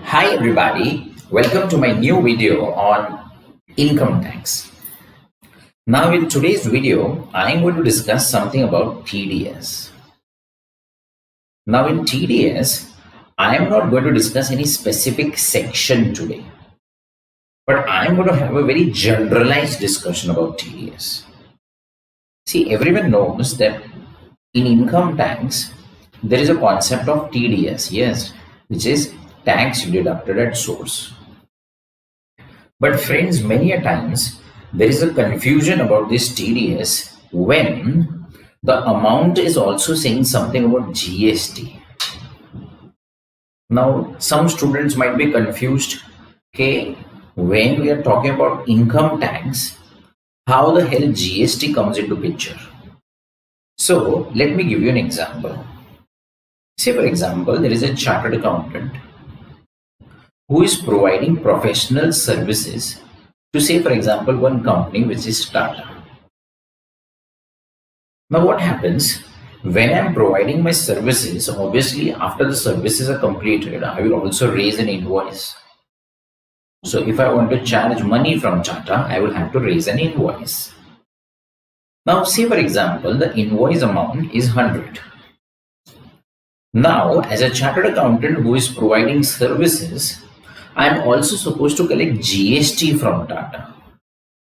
Hi everybody, welcome to my new video on income tax. Now in today's video, I am going to discuss something about TDS. Now in TDS, I am not going to discuss any specific section today, but I am going to have a very generalized discussion about TDS. See, everyone knows that in income tax, there is a concept of TDS, yes, which is tax deducted at source. But friends, many a times there is a confusion about this TDS when the amount is also saying something about GST. Now, some students might be confused, okay, when we are talking about income tax, how the hell GST comes into picture? So, let me give you an example. Say, for example, there is a chartered accountant who is providing professional services to, say, for example, one company which is Tata. Now what happens when I'm providing my services? Obviously, after the services are completed, I will also raise an invoice. So if I want to charge money from Tata, I will have to raise an invoice. Now say, for example, the invoice amount is 100. Now, as a chartered accountant who is providing services, I am also supposed to collect GST from Tata,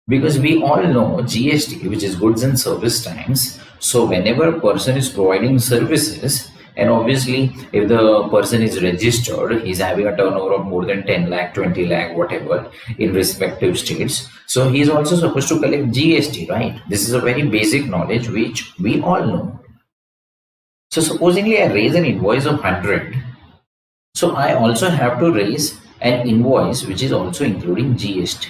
because we all know GST, which is goods and service tax. So whenever a person is providing services, and obviously if the person is registered, he's having a turnover of more than 10 lakh, 20 lakh, whatever in respective states. So he is also supposed to collect GST, right? This is a very basic knowledge which we all know. So supposingly I raise an invoice of 100. So I also have to raise an invoice which is also including GST.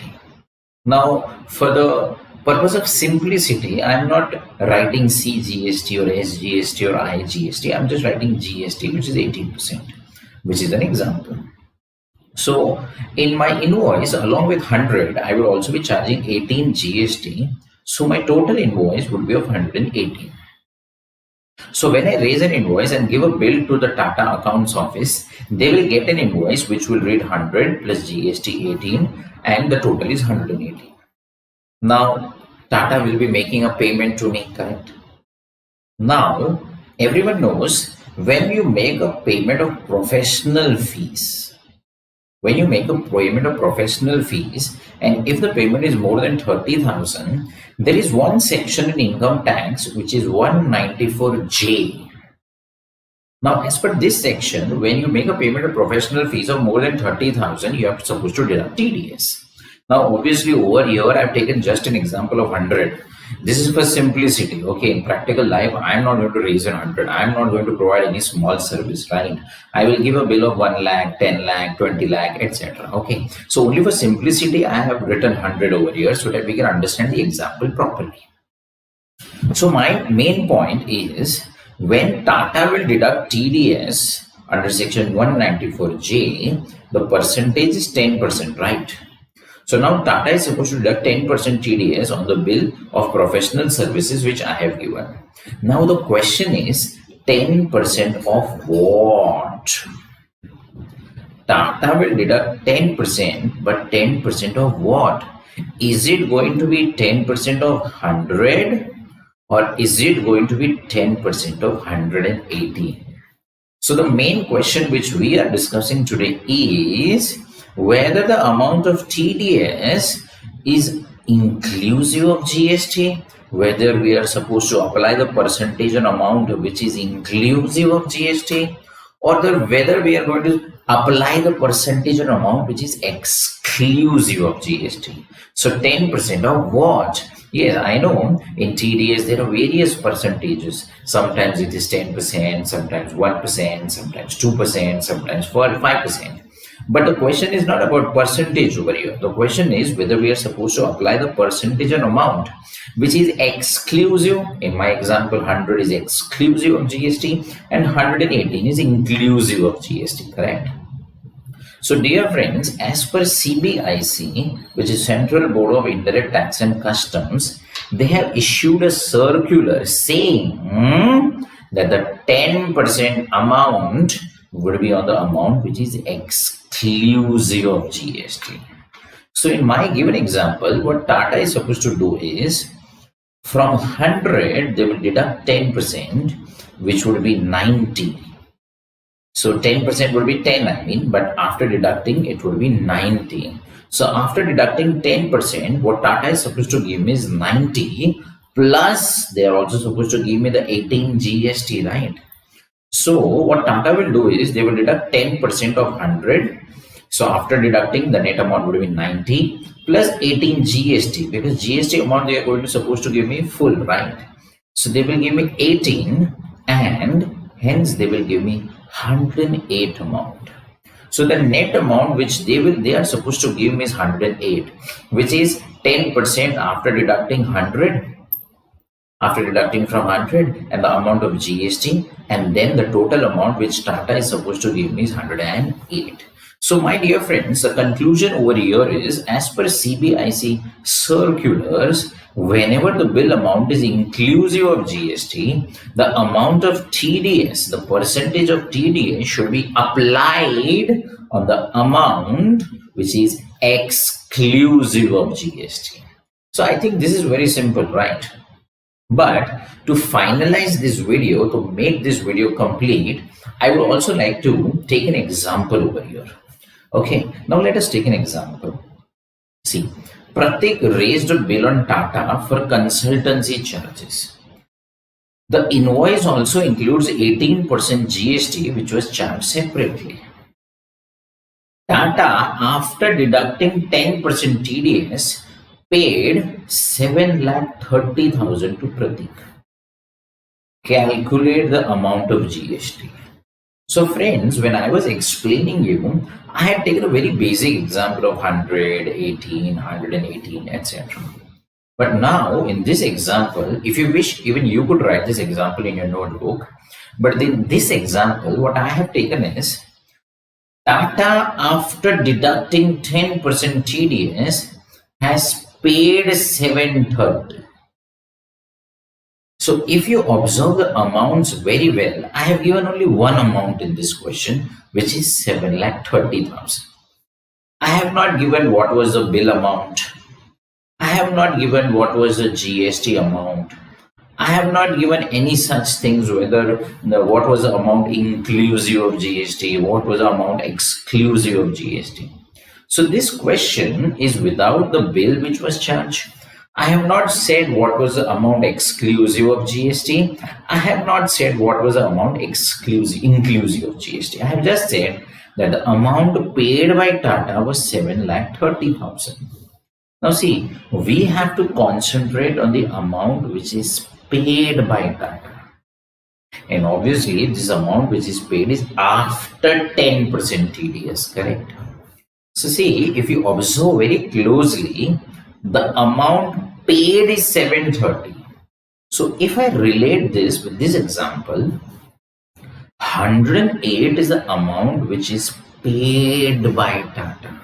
Now, for the purpose of simplicity, I am not writing CGST or SGST or IGST. I am just writing GST, which is 18%, which is an example. So, in my invoice, along with 100, I will also be charging 18 GST. So, my total invoice would be of 118. So when I raise an invoice and give a bill to the Tata accounts office, they will get an invoice which will read 100 plus GST 18 and the total is 118. Now Tata will be making a payment to me, correct? Now everyone knows when you make a payment of professional fees, when you make a payment of professional fees, and if the payment is more than 30,000, there is one section in income tax which is 194J. Now, as per this section, when you make a payment of professional fees of more than 30,000, you are supposed to deduct TDS. Now, obviously, over here, I've taken just an example of 100. This is for simplicity, okay? In practical life, I'm not going to raise 100. I'm not going to provide any small service, right? I will give a bill of 1 lakh, 10 lakh, 20 lakh, etc. Okay, so only for simplicity, I have written 100 over here so that we can understand the example properly. So my main point is, when Tata will deduct TDS under section 194J, the percentage is 10%, right? So now Tata is supposed to deduct 10% TDS on the bill of professional services which I have given. Now the question is, 10% of what? Tata will deduct 10%, but 10% of what? Is it going to be 10% of 100 or is it going to be 10% of 180? So the main question which we are discussing today is whether the amount of TDS is inclusive of GST, whether we are supposed to apply the percentage and amount which is inclusive of GST, or whether we are going to apply the percentage and amount which is exclusive of GST. So 10% of what? Yes, I know in TDS there are various percentages. Sometimes it is 10%, sometimes 1%, sometimes 2%, sometimes 5%. But the question is not about percentage over here. The question is whether we are supposed to apply the percentage and amount which is exclusive. In my example, 100 is exclusive of GST and 118 is inclusive of GST, correct? So dear friends, as per CBIC, which is Central Board of Indirect Tax and Customs, they have issued a circular saying that the 10% amount would be on the amount which is exclusive of GST. So in my given example, what Tata is supposed to do is, from 100, they will deduct 10%, which would be 90. So 10% would be 10, I mean, but after deducting, it would be 90. So after deducting 10%, what Tata is supposed to give me is 90, plus they are also supposed to give me the 18 GST, right? So what Tata will do is, they will deduct 10% of 100. So after deducting, the net amount would be 90 plus 18 GST, because GST amount they are going to supposed to give me full, right? So they will give me 18, and hence they will give me 108 amount. So the net amount which they are supposed to give me is 108, which is 10% after deducting 100. After deducting from 100 and the amount of GST, and then the total amount which Tata is supposed to give me is 108. So my dear friends, the conclusion over here is, as per CBIC circulars, whenever the bill amount is inclusive of GST, the amount of TDS, the percentage of TDS should be applied on the amount which is exclusive of GST. So I think this is very simple, right? But to finalize this video, to make this video complete, I would also like to take an example over here. Okay, now let us take an example. See, Pratik raised a bill on Tata for consultancy charges. The invoice also includes 18% GST, which was charged separately. Tata, after deducting 10% TDS, paid 7,30,000 to Pratik. Calculate the amount of GST. So friends, when I was explaining you, I had taken a very basic example of 100, 18, 118, etc. But now in this example, if you wish, even you could write this example in your notebook. But in this example, what I have taken is, Tata, after deducting 10% TDS, has paid 730. So if you observe the amounts very well, I have given only one amount in this question, which is 7,30,000. I have not given what was the bill amount. I have not given what was the GST amount. I have not given any such things, whether what was the amount inclusive of GST, what was the amount exclusive of GST. So this question is without the bill which was charged. I have not said what was the amount exclusive of GST. I have not said what was the amount inclusive of GST. I have just said that the amount paid by Tata was 7,30,000. Now see, we have to concentrate on the amount which is paid by Tata. And obviously this amount which is paid is after 10% TDS, correct? So see, if you observe very closely, the amount paid is 730. So if I relate this with this example, 108 is the amount which is paid by Tata.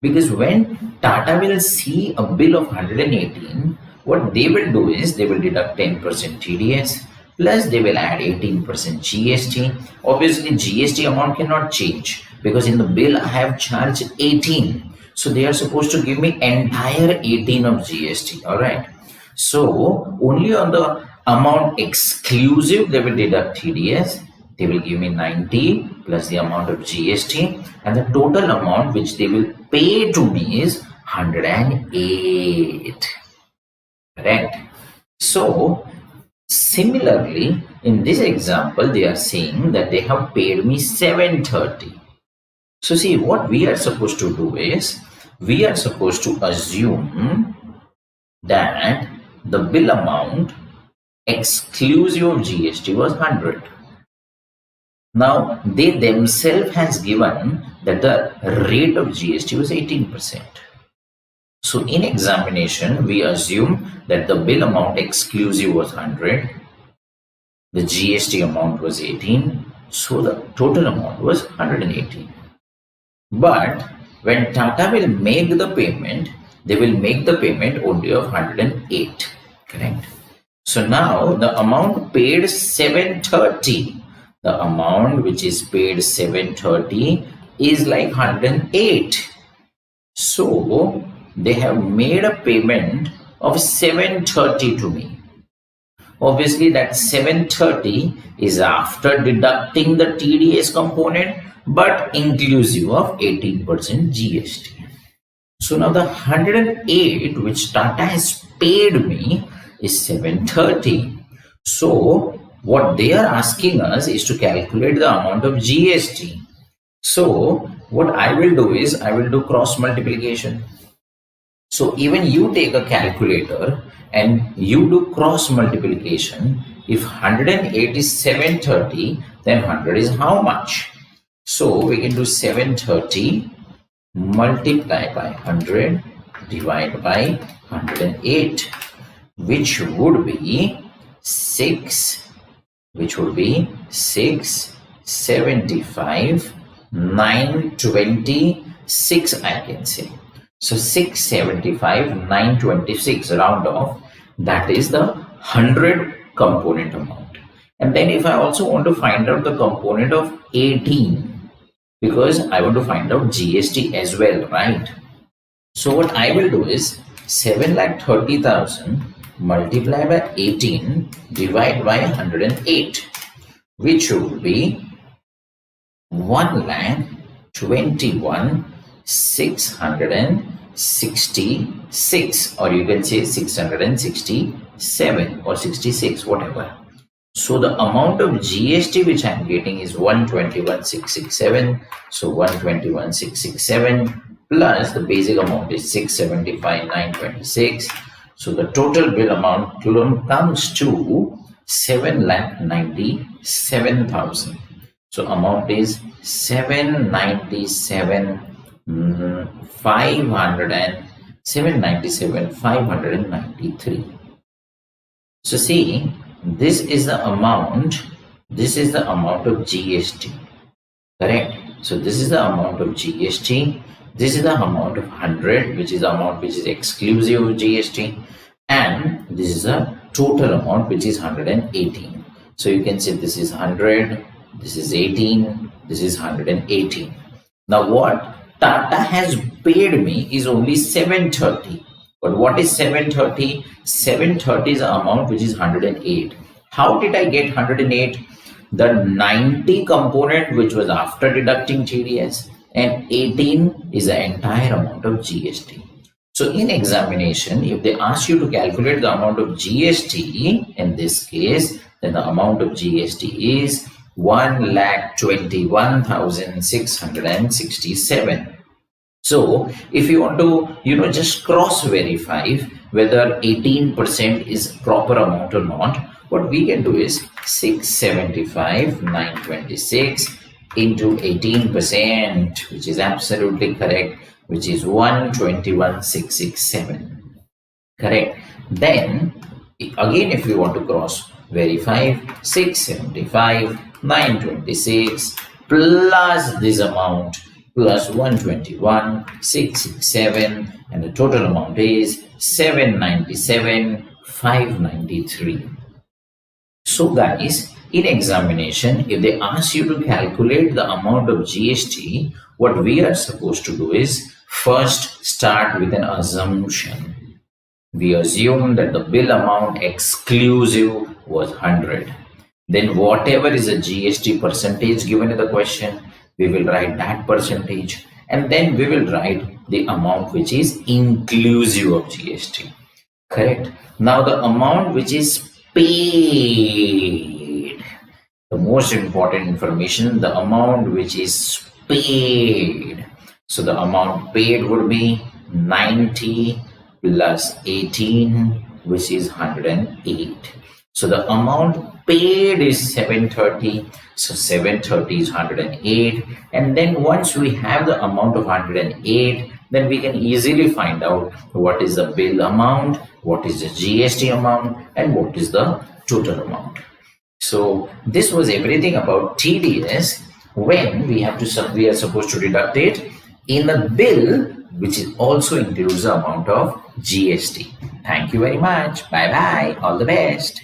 Because when Tata will see a bill of 118, what they will do is, they will deduct 10% TDS, plus they will add 18% GST. Obviously GST amount cannot change, because in the bill I have charged 18. So they are supposed to give me entire 18 of GST, alright. So only on the amount exclusive they will deduct TDS. They will give me 90 plus the amount of GST, and the total amount which they will pay to me is 108. Correct. So similarly, in this example, they are saying that they have paid me 730. So see, what we are supposed to do is, we are supposed to assume that the bill amount exclusive of GST was 100. Now, they themselves has given that the rate of GST was 18%. So in examination, we assume that the bill amount exclusive was 100, the GST amount was 18, so the total amount was 118. But when Tata will make the payment, they will make the payment only of 108, correct? So now the amount paid 730, The amount which is paid 730 is like 108. So they have made a payment of 730 to me. Obviously, that 730 is after deducting the TDS component, but inclusive of 18% GST. So now the 108 which Tata has paid me is 730. So what they are asking us is to calculate the amount of GST. So what I will do is I will do cross multiplication. So even you take a calculator and you do cross multiplication. If 108 is 730, then 100 is how much? So we can do 730 multiply by 100 divide by 108, which would be 675, 926 I can say. So 675, 926 round off, that is the 100 component amount. And then if I also want to find out the component of 18, because I want to find out GST as well, right? So what I will do is 7,30,000 multiply by 18 divide by 108, which would be 1,21,666, or you can say 667 or 66, whatever. So the amount of GST which I am getting is 121,667. So 121,667 plus the basic amount is 675,926. So the total bill amount comes to 7,97,000. So amount is 797,593. So see, this is the amount of GST, correct? So this is the amount of GST, this is the amount of 100, which is the amount which is exclusive of GST, and this is the total amount which is 118. So you can say this is 100, this is 18, this is 118. Now what Tata has paid me is only 730. But what is 730? 730 is the amount which is 108. How did I get 108? The 90 component which was after deducting TDS, and 18 is the entire amount of GST. So in examination, if they ask you to calculate the amount of GST, in this case, then the amount of GST is 1,21,667. So if you want to, just cross verify whether 18% is proper amount or not, what we can do is 675,926 into 18%, which is absolutely correct, which is 121,667. Correct. Then again, if you want to cross verify, 675,926 plus this amount plus 121,667, and the total amount is 797,593. So guys, in examination, if they ask you to calculate the amount of GST, what we are supposed to do is first start with an assumption. We assume that the bill amount exclusive was 100. Then whatever is a GST percentage given in the question, we will write that percentage, and then we will write the amount which is inclusive of GST. Correct. Now the amount which is paid, the most important information, the amount which is paid. So the amount paid would be 90 plus 18, which is 108. So the amount paid is 730. So 730 is 108. And then once we have the amount of 108, then we can easily find out what is the bill amount, what is the GST amount, and what is the total amount. So this was everything about TDS when we are supposed to deduct it in the bill, which is also includes the amount of GST. Thank you very much. Bye bye. All the best.